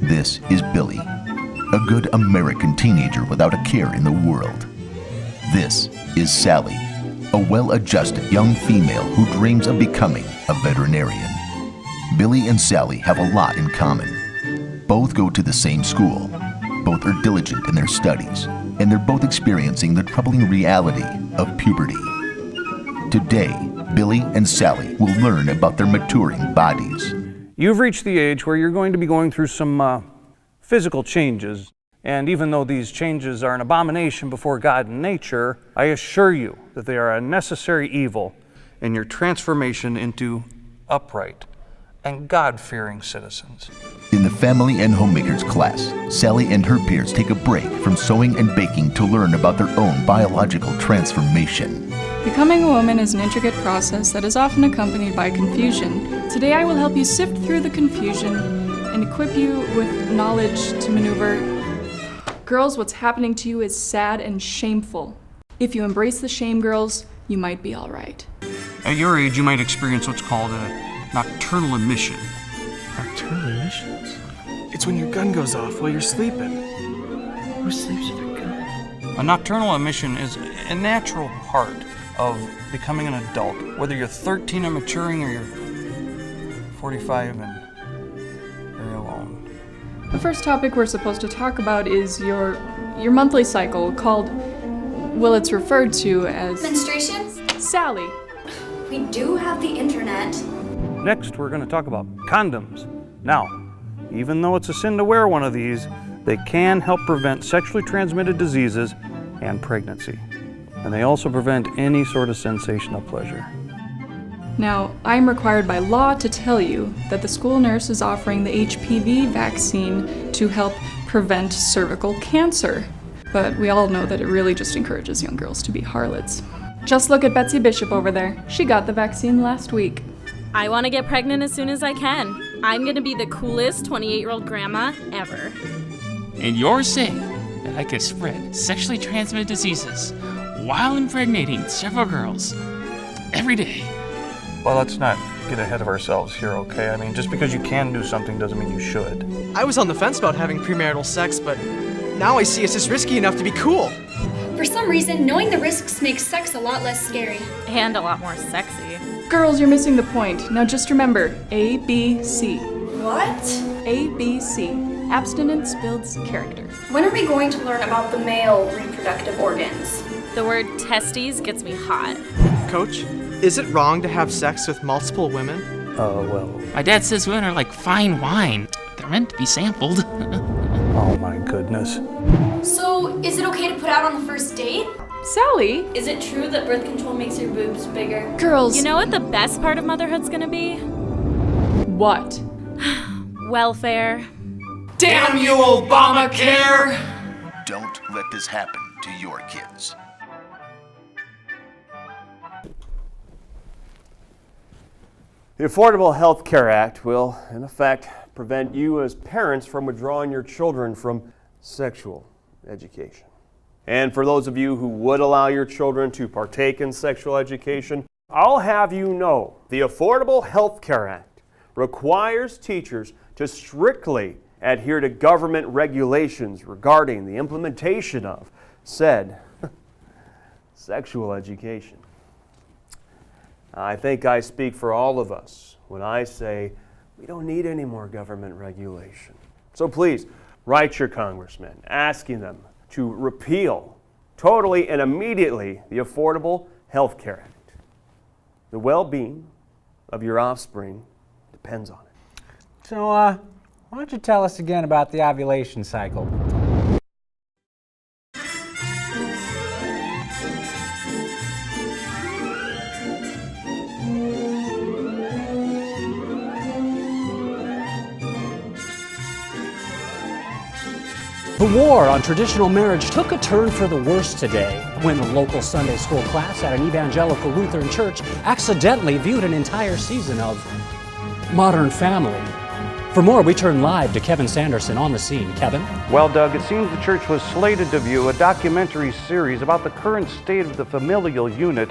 This is Billy, a good American teenager without a care in the world. This is Sally, a well-adjusted young female who dreams of becoming a veterinarian. Billy and Sally have a lot in common. Both go to the same school. Both are diligent in their studies, and they're both experiencing the troubling reality of puberty. Today, Billy and Sally will learn about their maturing bodies. You've reached the age where you're going to be going through some physical changes. And even though these changes are an abomination before God and nature, I assure you that they are a necessary evil in your transformation into upright and God-fearing citizens. In the Family and Homemakers class, Sally and her peers take a break from sewing and baking to learn about their own biological transformation. Becoming a woman is an intricate process that is often accompanied by confusion. Today I will help you sift through the confusion and equip you with knowledge to maneuver. Girls, what's happening to you is sad and shameful. If you embrace the shame, girls, you might be all right. At your age, you might experience what's called a nocturnal emission. Nocturnal emissions? It's when your gun goes off while you're sleeping. Who sleeps with a gun? A nocturnal emission is a natural part of becoming an adult, whether you're 13 and maturing or you're 45 and very alone. The first topic we're supposed to talk about is your monthly cycle, called, well, it's referred to as menstruation. Sally. We do have the internet. Next, we're going to talk about condoms. Now, even though it's a sin to wear one of these, they can help prevent sexually transmitted diseases and pregnancy. And they also prevent any sort of sensation of pleasure. Now, I'm required by law to tell you that the school nurse is offering the HPV vaccine to help prevent cervical cancer. But we all know that it really just encourages young girls to be harlots. Just look at Betsy Bishop over there. She got the vaccine last week. I want to get pregnant as soon as I can. I'm going to be the coolest 28-year-old grandma ever. And you're saying that I could spread sexually transmitted diseases while impregnating several girls every day? Well, let's not get ahead of ourselves here, okay? I mean, just because you can do something doesn't mean you should. I was on the fence about having premarital sex, but now I see it's just risky enough to be cool. For some reason, knowing the risks makes sex a lot less scary. And a lot more sexy. Girls, you're missing the point. Now just remember, ABC. What? ABC. Abstinence builds character. When are we going to learn about the male reproductive organs? The word testes gets me hot. Coach, is it wrong to have sex with multiple women? Well, My dad says women are like fine wine. They're meant to be sampled. oh my goodness. So, is it okay to put out on the first date? Sally? Is it true that birth control makes your boobs bigger? Girls. You know what the best part of motherhood's gonna be? What? Welfare. Damn you, Obamacare! Don't let this happen to your kids. The Affordable Health Care Act will, in effect, prevent you as parents from withdrawing your children from sexual education. And for those of you who would allow your children to partake in sexual education, I'll have you know the Affordable Health Care Act requires teachers to strictly adhere to government regulations regarding the implementation of said sexual education. I think I speak for all of us when I say we don't need any more government regulation. So please, write your congressman asking them to repeal totally and immediately the Affordable Health Care Act. The well-being of your offspring depends on it. So, why don't you tell us again about the ovulation cycle? The war on traditional marriage took a turn for the worse today when a local Sunday school class at an evangelical Lutheran church accidentally viewed an entire season of Modern Family. For more, we turn live to Kevin Sanderson on the scene. Kevin? Well, Doug, it seems the church was slated to view a documentary series about the current state of the familial unit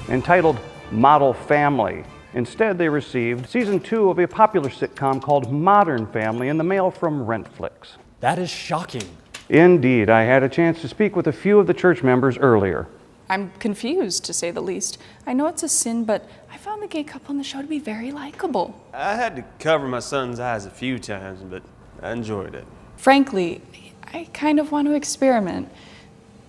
entitled Model Family. Instead, they received season 2 of a popular sitcom called Modern Family in the mail from Rentflix. That is shocking. Indeed, I had a chance to speak with a few of the church members earlier. I'm confused, to say the least. I know it's a sin, but I found the gay couple in the show to be very likable. I had to cover my son's eyes a few times, but I enjoyed it. Frankly, I kind of want to experiment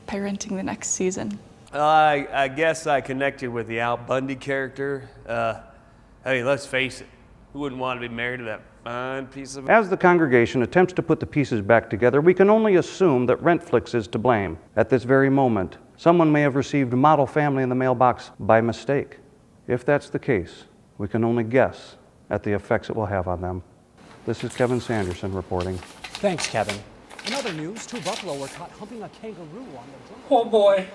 by renting the next season. I guess I connected with the Al Bundy character. Hey, let's face it, who wouldn't want to be married to that fine piece of... As the congregation attempts to put the pieces back together, we can only assume that Rentflix is to blame. At this very moment, someone may have received Model Family in the mailbox by mistake. If that's the case, we can only guess at the effects it will have on them. This is Kevin Sanderson reporting. Thanks, Kevin. In other news, 2 buffalo were caught humping a kangaroo on the... Oh boy.